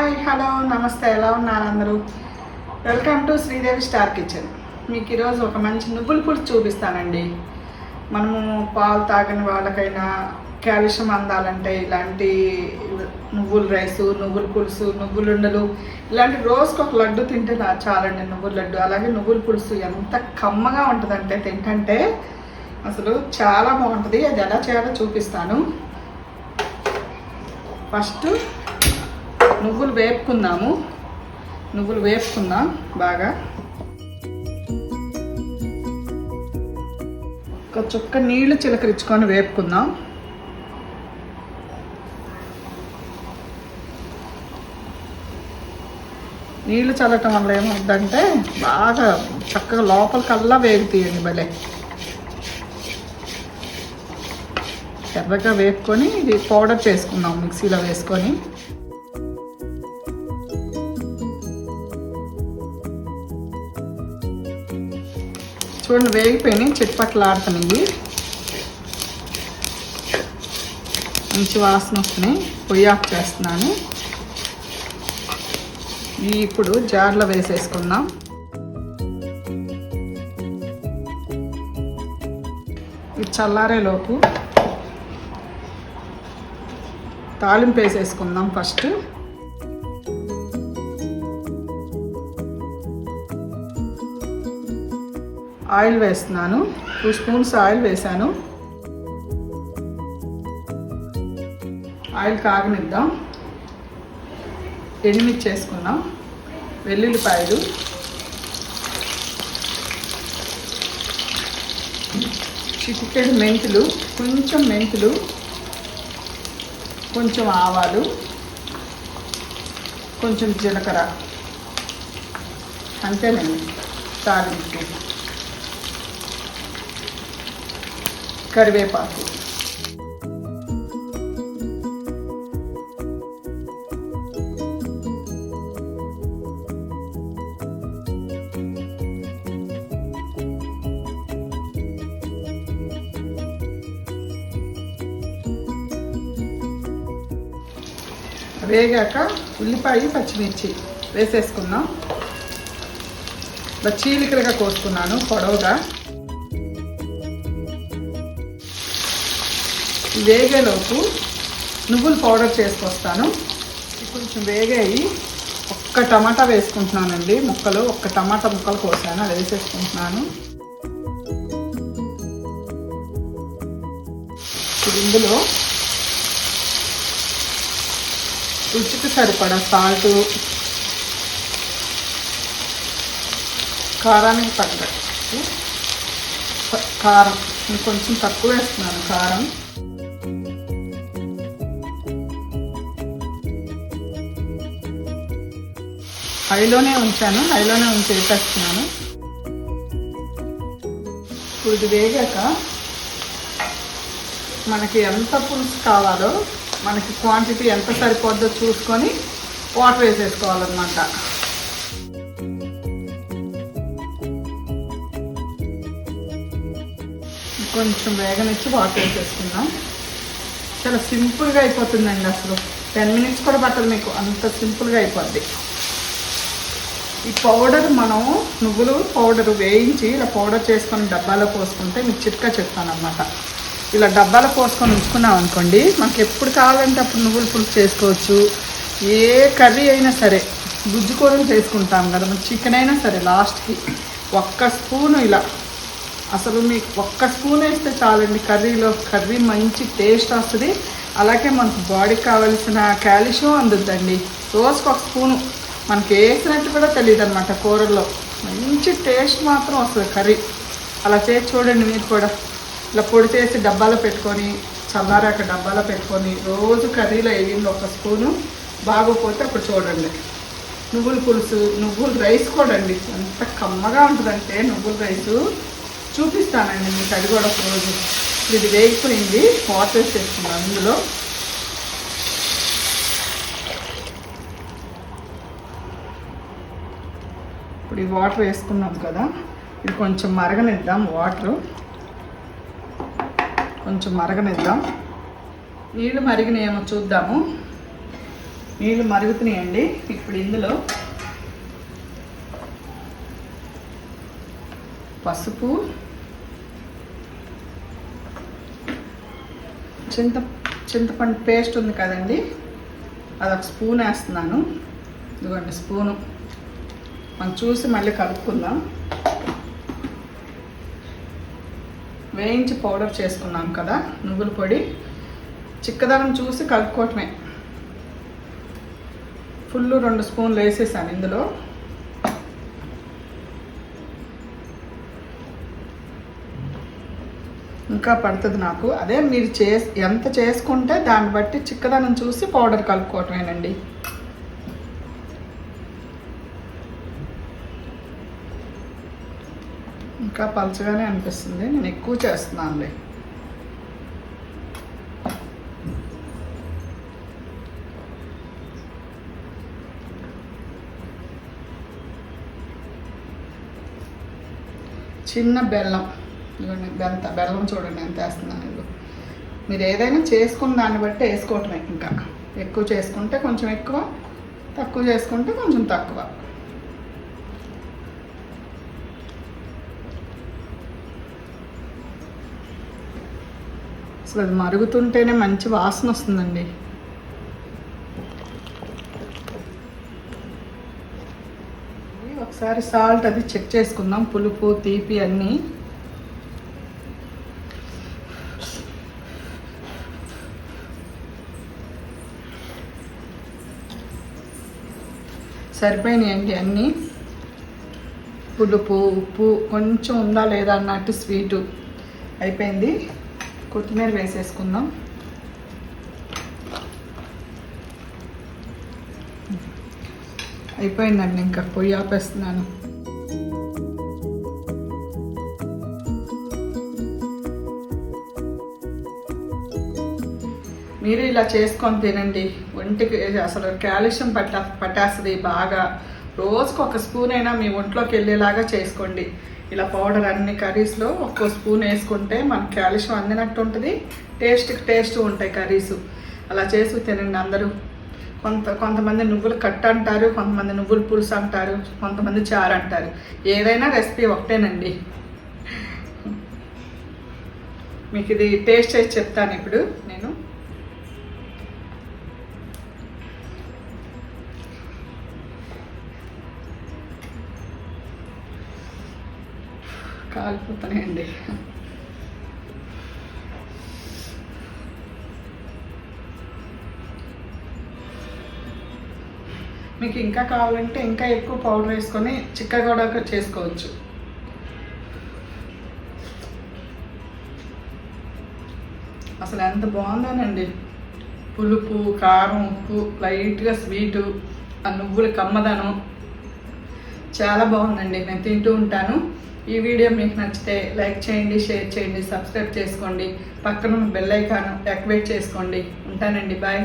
Hi hello నమస్తే, ఎలా ఉన్నారు అందరూ? Welcome to Sridevi star kitchen. మీకు ఈరోజు ఒక మంచి నువ్వుల పులుసు చూపిస్తానండి. మనము పాలు తాగని వాళ్ళకైనా కాల్షియం అందాలంటే ఇలాంటి నువ్వుల రైసు, నువ్వుల పులుసు, నువ్వులుండలు ఇలాంటి రోజుకి ఒక లడ్డు తింటే చాలండి. నువ్వుల లడ్డు అలాగే నువ్వుల పులుసు ఎంత కమ్మగా ఉంటుందంటే తింటే అసలు చాలా బాగుంటుంది. అది ఎలా చేయాలో చూపిస్తాను. ఫస్ట్ నువ్వులు వేపుకుందాం బాగా. ఒక చుక్క నీళ్లు చిలకరించుకొని వేపుకుందాం. నీళ్లు చల్లటం వల్ల ఏమవుతుందంటే బాగా చక్కగా లోపలికల్లా వేగుతాయండి. భలే ఎర్రగా వేపుకొని ఇది పౌడర్ చేసుకుందాం మిక్సీలో వేసుకొని. చూడండి వేగిపోయినాయి, చిట్పట్లాడుతున్నాయి, మంచి వాసన వస్తున్నాయి. పొయ్యి ఆఫ్ చేస్తున్నాను. ఇప్పుడు జార్లో వేసేసుకుందాం. ఇది చల్లారేలోపు తాలింపు వేసేసుకుందాం. ఫస్ట్ ఆయిల్ వేస్తున్నాను. 2 స్పూన్స్ ఆయిల్ వేసాను. ఆయిల్ కాగనిద్దాం. ఎండుమిర్చి వేసుకుందాం, వెల్లుల్లిపాయలు, చిటికెడు మెంతులు, కొంచెం ఆవాలు, కొంచెం జీలకర్ర, అంతేనండి. తాలింపు కరివేపాకు, వేగాక ఉల్లిపాయ, పచ్చిమిర్చి వేసేసుకుందాం. చీలికలుగా కోసుకున్నాను పొడవుగా. వేగేలోపు నువ్వులు పౌడర్ చేసుకొస్తాను. కొంచెం వేగాయి. ఒక్క టమాటా వేసుకుంటున్నానండి. ఒక్క టమాటా ముక్కలు కోసాను, అది వేసేసుకుంటున్నాను. ఇందులో రుచికి సరిపడా సాల్ట్, కారానికి తగ్గట్టు కారం కొంచెం తక్కువ వేస్తున్నాను. కారం హైలోనే ఉంచి వేసేస్తున్నాను. ఇప్పుడు ఇది వేగాక మనకి ఎంత పులుసు కావాలో, మనకి క్వాంటిటీ ఎంత సరిపోద్దో చూసుకొని వాటర్ వేసేసుకోవాలన్నమాట. కొంచెం వేగనిచ్చి వాటర్ వేసేసుకుందాం. చాలా సింపుల్గా అయిపోతుందండి. అసలు 10 మినిట్స్ కూడా పట్టదు మీకు, అంత సింపుల్గా అయిపోద్ది. ఈ పౌడర్ మనం నువ్వులు పౌడర్ వేయించి ఇలా పౌడర్ చేసుకొని డబ్బాలో పోసుకుంటే మీకు చిట్కా చెప్తానమాట. ఇలా డబ్బాలో పోసుకొని ఉంచుకున్నాం అనుకోండి, మనకి ఎప్పుడు కావాలంటే అప్పుడు నువ్వుల పులుసు చేసుకోవచ్చు. ఏ కర్రీ అయినా సరే, గుజ్జు కూరలు చేసుకుంటాం కదా, మన చికెన్ అయినా సరే, లాస్ట్కి ఒక్క స్పూను ఇలా, అసలు మీకు ఒక్క స్పూన్ వేస్తే చాలండి కర్రీలో. కర్రీ మంచి టేస్ట్ వస్తుంది. అలాగే మనకు బాడీకి కావాల్సిన కాల్షియం అందుద్దండి. రోజుకి ఒక స్పూను మనకి వేసినట్టు కూడా తెలియదు అనమాట. కూరల్లో మంచి టేస్ట్ మాత్రం వస్తుంది కర్రీ. అలా చేసి చూడండి మీరు కూడా. ఇలా పొడి చేసి డబ్బాలో పెట్టుకొని, చల్లారాక డబ్బాలో పెట్టుకొని రోజు కర్రీలో వేయండి ఒక స్పూను. బాగోపోతే అప్పుడు చూడండి నువ్వుల పులుసు, నువ్వుల రైస్ కూడా అండి ఎంత కమ్మగా ఉంటుందంటే నువ్వుల రైసు చూపిస్తానండి మీకు. అది కూడా ఒక రోజు. ఇది వేగిపోయింది, వాటర్ వేసేస్తున్నాను ఇందులో. ఇప్పుడు ఈ వాటర్ వేసుకున్నాం కదా, ఇది కొంచెం మరగనిద్దాం. వాటర్ కొంచెం మరగనిద్దాం. నీళ్ళు మరిగినేమో చూద్దాము. నీళ్ళు మరుగుతున్నాయండి. ఇప్పుడు ఇందులో పసుపు, చింతపండు పేస్ట్ ఉంది కదండి, అదొక స్పూన్ వేస్తున్నాను. ఇదిగోండి స్పూను. మనం చూసి మళ్ళీ కలుపుకుందాం. వేయించి పౌడర్ చేసుకున్నాం కదా నువ్వుల పొడి, చిక్కదనం చూసి కలుపుకోవటమే. ఫుల్ 2 స్పూన్లు వేసేసాను ఇందులో. ఇంకా పడుతుంది నాకు. అదే మీరు ఎంత చేసుకుంటే దాన్ని బట్టి చిక్కదనం చూసి పౌడర్ కలుపుకోవటమేనండి. ఇంకా పలచగానే అనిపిస్తుంది, నేను ఎక్కువ చేస్తున్నానులే. చిన్న బెల్లం, ఇదిగోండి బెల్లం చూడండి ఎంత వేస్తున్నాను. ఇదిగో మీరు ఏదైనా చేసుకున్న దాన్ని బట్టి వేసుకోవటమే. ఇంకా ఎక్కువ చేసుకుంటే కొంచెం ఎక్కువ, తక్కువ చేసుకుంటే కొంచెం తక్కువ. అసలు అది మరుగుతుంటేనే మంచి వాసన వస్తుందండి. ఒకసారి సాల్ట్ అది చెక్ చేసుకుందాం, పులుపు తీపి అన్నీ. సరిపోయినాయండి అన్నీ. పులుపు, ఉప్పు కొంచెం ఉందా లేదా అన్నట్టు, స్వీటు అయిపోయింది. కొత్తిమీర వేసేసుకుందాం. అయిపోయిందండి, ఇంకా పొయ్యి ఆపేస్తున్నాను. మీరు ఇలా చేసుకొని తినండి. ఒంటికి అసలు కాల్షియం పట్టేస్తుంది బాగా. రోజుకు 1 స్పూన్ అయినా మీ ఒంట్లోకి వెళ్ళేలాగా చేసుకోండి. ఇలా పౌడర్ అన్ని కర్రీస్లో 1 స్పూన్ వేసుకుంటే మనకు కాల్షియం అందినట్టు ఉంటుంది, టేస్ట్ ఉంటాయి కర్రీస్. అలా చేసి తినండి అందరూ. కొంతమంది నువ్వులు కట్ట అంటారు, కొంతమంది నువ్వులు పులుసు అంటారు, కొంతమంది చారు అంటారు. ఏదైనా రెసిపీ ఒకటేనండి. మీకు ఇది టేస్ట్ చేసి చెప్తాను ఇప్పుడు నేను. కాలిపోతానండి. మీకు ఇంకా కావాలంటే ఇంకా ఎక్కువ పౌడర్ వేసుకొని చిక్కగా కూడా చేసుకోవచ్చు. అసలు ఎంత బాగుందోనండి. పులుపు, కారం, ఉప్పు, లైట్గా స్వీటు, ఆ నువ్వుల కమ్మదనం చాలా బాగుందండి. నేను తింటూ ఉంటాను. ఈ వీడియో మీకు నచ్చితే లైక్ చేయండి, షేర్ చేయండి, సబ్స్క్రైబ్ చేసుకోండి, పక్కన బెల్ ఐకాన్ యాక్టివేట్ చేసుకోండి. ఉంటానండి, బాయ్.